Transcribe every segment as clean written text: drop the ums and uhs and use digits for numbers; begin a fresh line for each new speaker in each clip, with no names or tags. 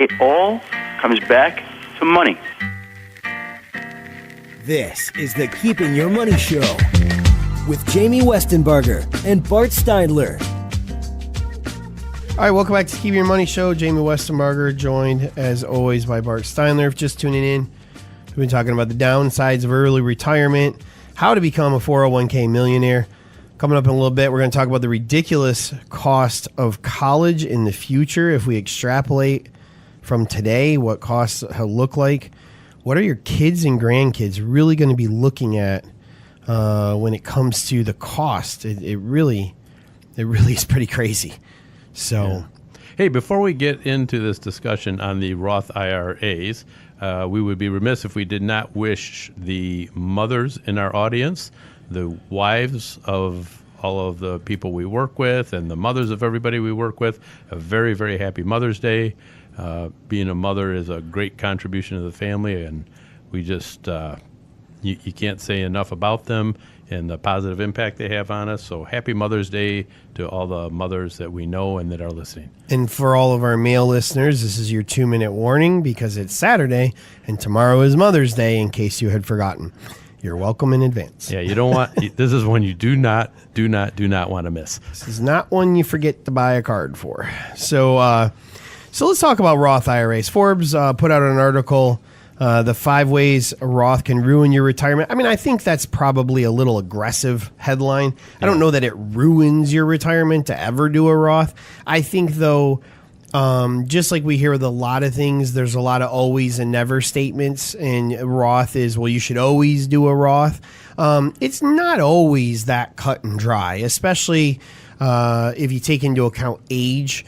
It all comes back to money.
This is the Keeping Your Money Show with Jamie Westenbarger and Bart Steindler.
All right, welcome back to Keeping Your Money Show. Jamie Westenbarger, joined as always by Bart Steindler. If just tuning in, we've been talking about the downsides of early retirement, how to become a 401k millionaire. Coming up in a little bit, we're going to talk about the ridiculous cost of college in the future. If we extrapolate from today, what costs look like. What are your kids and grandkids really going to be looking at when it comes to the cost? It really is pretty crazy. So,
yeah. Hey, before we get into this discussion on the Roth IRAs, we would be remiss if we did not wish the mothers in our audience, the wives of all of the people we work with, and the mothers of everybody we work with, a very, very happy Mother's Day. Being a mother is a great contribution to the family, and we just, you can't say enough about them and the positive impact they have on us. So happy Mother's Day to all the mothers that we know and that are listening.
And for all of our male listeners, this is your 2-minute warning because it's Saturday and tomorrow is Mother's Day, in case you had forgotten. You're welcome in advance.
Yeah, you don't want, this is one you do not want to miss.
This is not one you forget to buy a card for. So let's talk about Roth IRAs. Forbes put out an article, the 5 ways a Roth can ruin your retirement. I mean, I think that's probably a little aggressive headline. Yeah. I don't know that it ruins your retirement to ever do a Roth. I think, though, just like we hear with a lot of things, there's a lot of always and never statements, and Roth is, well, you should always do a Roth. It's not always that cut and dry, especially if you take into account age.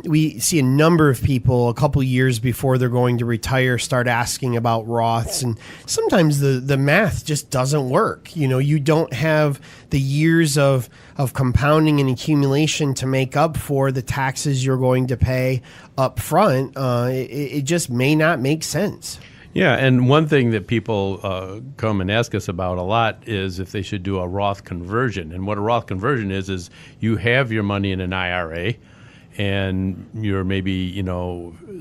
We see a number of people a couple years before they're going to retire start asking about Roths, and sometimes the math just doesn't work. You know, you don't have the years of compounding and accumulation to make up for the taxes you're going to pay up front. It just may not make sense.
Yeah, and one thing that people come and ask us about a lot is if they should do a Roth conversion. And what a Roth conversion is you have your money in an IRA, and you're maybe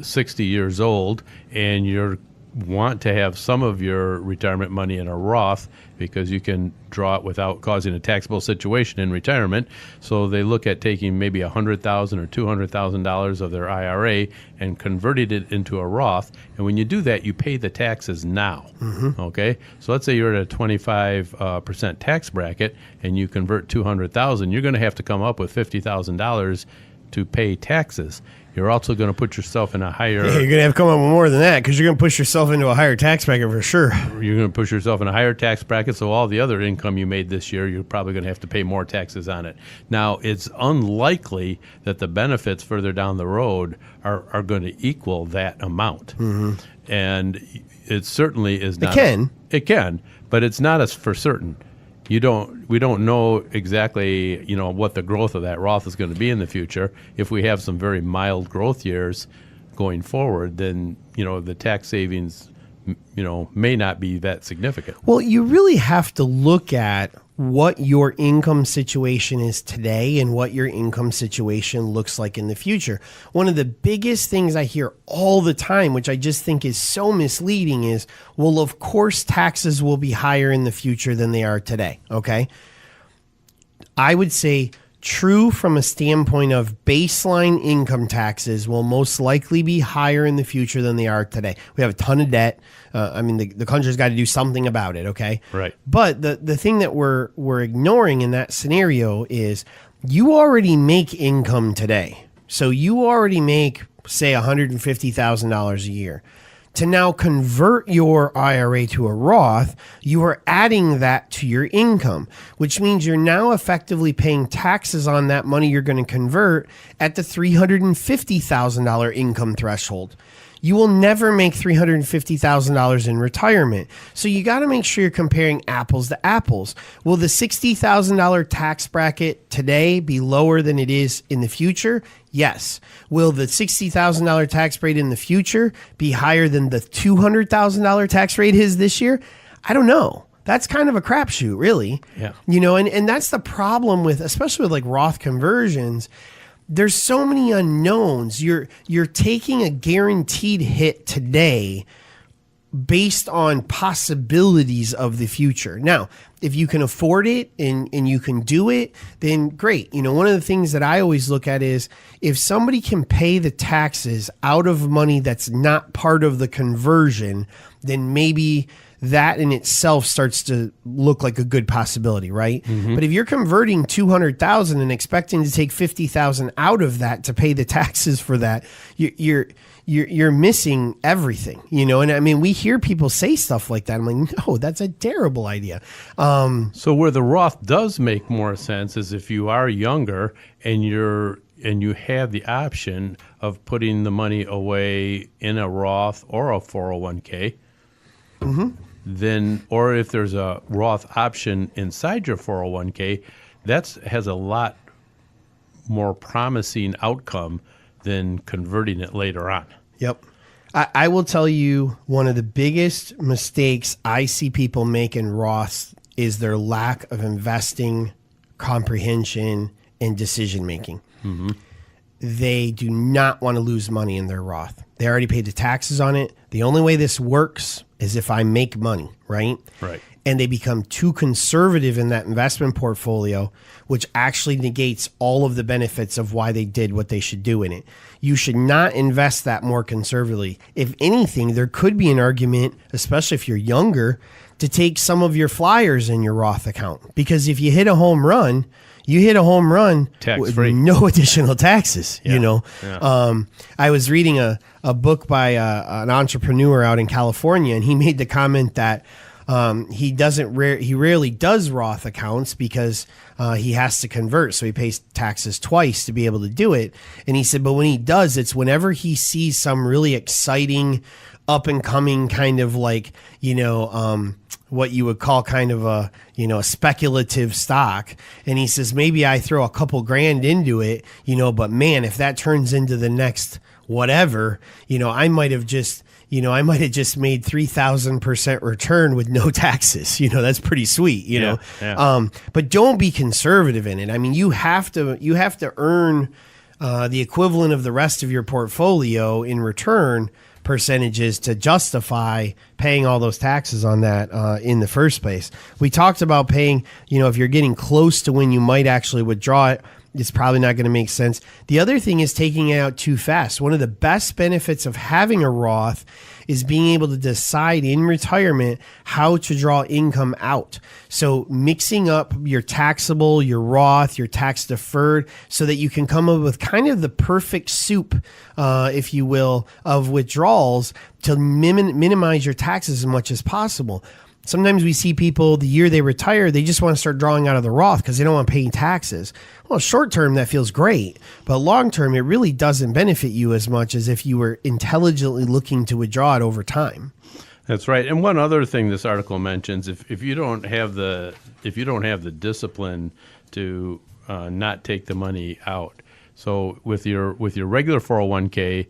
60 years old, and you want to have some of your retirement money in a Roth because you can draw it without causing a taxable situation in retirement. So they look at taking maybe $100,000 or $200,000 of their IRA and converting it into a Roth. And when you do that, you pay the taxes now. Mm-hmm. Okay, so let's say you're at a 25% tax bracket and you convert $200,000. You're going to have to come up with $50,000 to pay taxes. You're also going to put yourself in a higher...
Yeah, you're going to have to come up with more than that because you're going to push yourself into a higher tax bracket for sure.
You're going to push yourself in a higher tax bracket, so all the other income you made this year, you're probably going to have to pay more taxes on it. Now, it's unlikely that the benefits further down the road are going to equal that amount. Mm-hmm. And it certainly is not... It can, but it's not as for certain. We don't know exactly, what the growth of that Roth is going to be in the future. If we have some very mild growth years going forward, then, the tax savings, may not be that significant.
Well, you really have to look at what your income situation is today and what your income situation looks like in the future. One of the biggest things I hear all the time, which I just think is so misleading, is, well, of course, taxes will be higher in the future than they are today. Okay. I would say true from a standpoint of baseline income taxes will most likely be higher in the future than they are today. We have a ton of debt. The country's got to do something about it, okay?
Right.
But the thing that we're ignoring in that scenario is you already make income today. So you already make, say, $150,000 a year. To now convert your IRA to a Roth, you are adding that to your income, which means you're now effectively paying taxes on that money you're going to convert at the $350,000 income threshold. You will never make $350,000 in retirement. So you got to make sure you're comparing apples to apples. Will the $60,000 tax bracket today be lower than it is in the future? Yes. Will the $60,000 tax rate in the future be higher than the $200,000 tax rate is this year? I don't know. That's kind of a crapshoot, really.
Yeah.
And that's the problem with, especially with like Roth conversions. there's so many unknowns. You're taking a guaranteed hit today based on possibilities of the future. Now, if you can afford it and you can do it, then great. One of the things that I always look at is if somebody can pay the taxes out of money that's not part of the conversion, then maybe that in itself starts to look like a good possibility, right? Mm-hmm. But if you're converting 200,000 and expecting to take 50,000 out of that to pay the taxes for that, you're missing everything, And I mean, we hear people say stuff like that. I'm like, no, that's a terrible idea.
So where the Roth does make more sense is if you are younger and you have the option of putting the money away in a Roth or a 401k.
Mm-hmm.
Then, or if there's a Roth option inside your 401k, that has a lot more promising outcome than converting it later on.
Yep. I will tell you one of the biggest mistakes I see people make in Roths is their lack of investing comprehension and decision making.
Mm-hmm.
They do not want to lose money in their Roth. They already paid the taxes on it. The only way this works is if I make money, right?
Right.
And they become too conservative in that investment portfolio, which actually negates all of the benefits of why they did what they should do in it. You should not invest that more conservatively. If anything, there could be an argument, especially if you're younger, to take some of your flyers in your Roth account. Because if you hit a home run, with no additional taxes,
Yeah.
I was reading a book by an entrepreneur out in California, and he made the comment that he rarely does Roth accounts because he has to convert. So he pays taxes twice to be able to do it. And he said, but when he does, it's whenever he sees some really exciting up and coming kind of like, what you would call kind of a speculative stock. And he says, maybe I throw a couple grand into it, but man, if that turns into the next whatever, I might have just made 3,000% return with no taxes. That's pretty sweet,
Yeah.
But don't be conservative in it. I mean, you have to earn the equivalent of the rest of your portfolio in return percentages to justify paying all those taxes on that in the first place. We talked about paying, if you're getting close to when you might actually withdraw it, it's probably not going to make sense. The other thing is taking it out too fast. One of the best benefits of having a Roth is being able to decide in retirement how to draw income out. So mixing up your taxable, your Roth, your tax deferred, so that you can come up with kind of the perfect soup, if you will, of withdrawals to minimize your taxes as much as possible. Sometimes we see people the year they retire, they just want to start drawing out of the Roth because they don't want to pay taxes. Well, short term, that feels great. But long term, it really doesn't benefit you as much as if you were intelligently looking to withdraw it over time.
That's right. And one other thing this article mentions, if you don't have the discipline to not take the money out. So with your regular 401k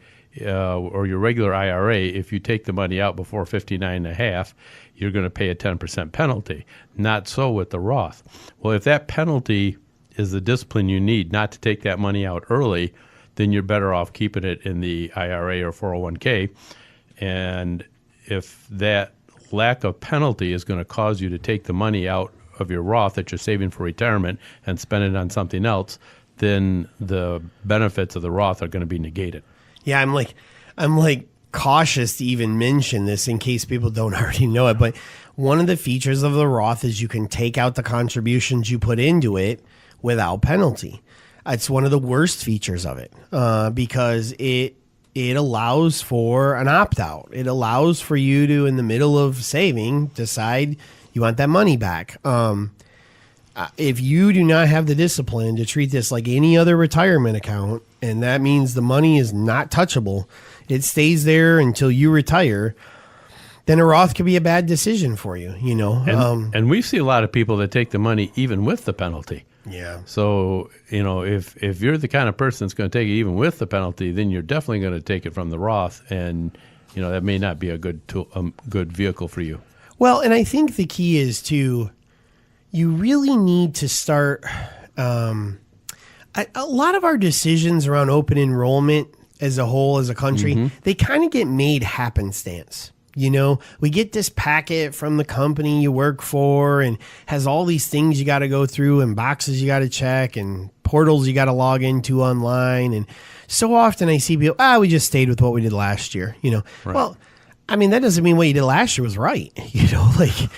or your regular IRA, if you take the money out before 59.5, you're going to pay a 10% penalty. Not so with the Roth. Well, if that penalty is the discipline you need not to take that money out early, then you're better off keeping it in the IRA or 401k. And if that lack of penalty is going to cause you to take the money out of your Roth that you're saving for retirement and spend it on something else, then the benefits of the Roth are going to be negated.
Yeah, I'm like cautious to even mention this in case people don't already know it. But one of the features of the Roth is you can take out the contributions you put into it without penalty. It's one of the worst features of it because it allows for an opt-out. It allows for you to, in the middle of saving, decide you want that money back. If you do not have the discipline to treat this like any other retirement account, and that means the money is not touchable, it stays there until you retire, then a Roth could be a bad decision for you,
And we see a lot of people that take the money even with the penalty.
Yeah.
So, if you're the kind of person that's going to take it even with the penalty, then you're definitely going to take it from the Roth, and that may not be a good tool, good vehicle for you.
Well, and I think the key is you really need to start a lot of our decisions around open enrollment as a whole, as a country, they kind of get made happenstance. You know, we get this packet from the company you work for and has all these things you got to go through and boxes you got to check and portals you got to log into online. And so often I see people, we just stayed with what we did last year, you know. Right. Well, I mean, that doesn't mean what you did last year was right. You know, like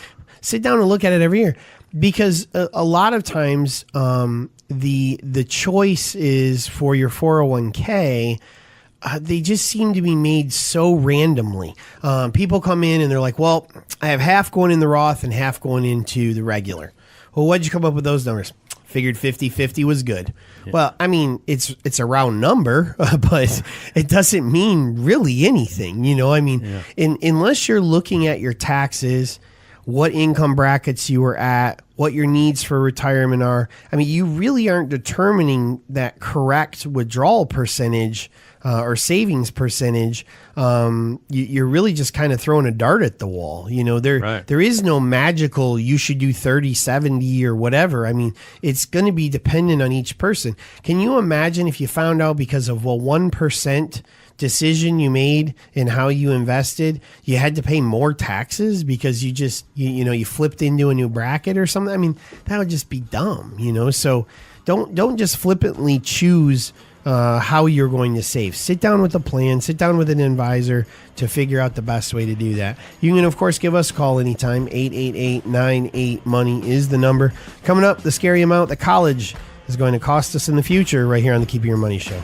sit down and look at it every year, because a lot of times the choice is for your 401k. They just seem to be made so randomly. People come in and they're like, well, I have half going in the Roth and half going into the regular. Well, what'd you come up with those numbers? Figured 50-50 was good. Yeah. Well, I mean, it's a round number, but it doesn't mean really anything. You know, I mean, unless you're looking at your taxes, what income brackets you were at, what your needs for retirement are. I mean, you really aren't determining that correct withdrawal percentage or savings percentage. You're really just kind of throwing a dart at the wall. You know, there is no magical, you should do 30-70 or whatever. I mean, it's going to be dependent on each person. Can you imagine if you found out because of 1% decision you made in how you invested, you had to pay more taxes because you flipped into a new bracket or something? I mean, that would just be dumb, you know? So don't just flippantly choose how you're going to save. Sit down with a plan, sit down with an advisor to figure out the best way to do that. You can, of course, give us a call anytime. 888-98-MONEY is the number. Coming up, the scary amount that college is going to cost us in the future right here on the Keeping Your Money Show.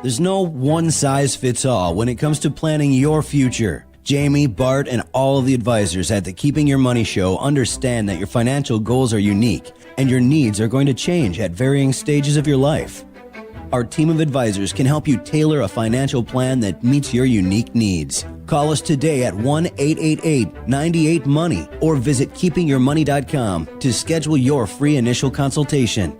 There's no one-size-fits-all when it comes to planning your future. Jamie, Bart, and all of the advisors at the Keeping Your Money Show understand that your financial goals are unique and your needs are going to change at varying stages of your life. Our team of advisors can help you tailor a financial plan that meets your unique needs. Call us today at 1-888-98-MONEY or visit keepingyourmoney.com to schedule your free initial consultation.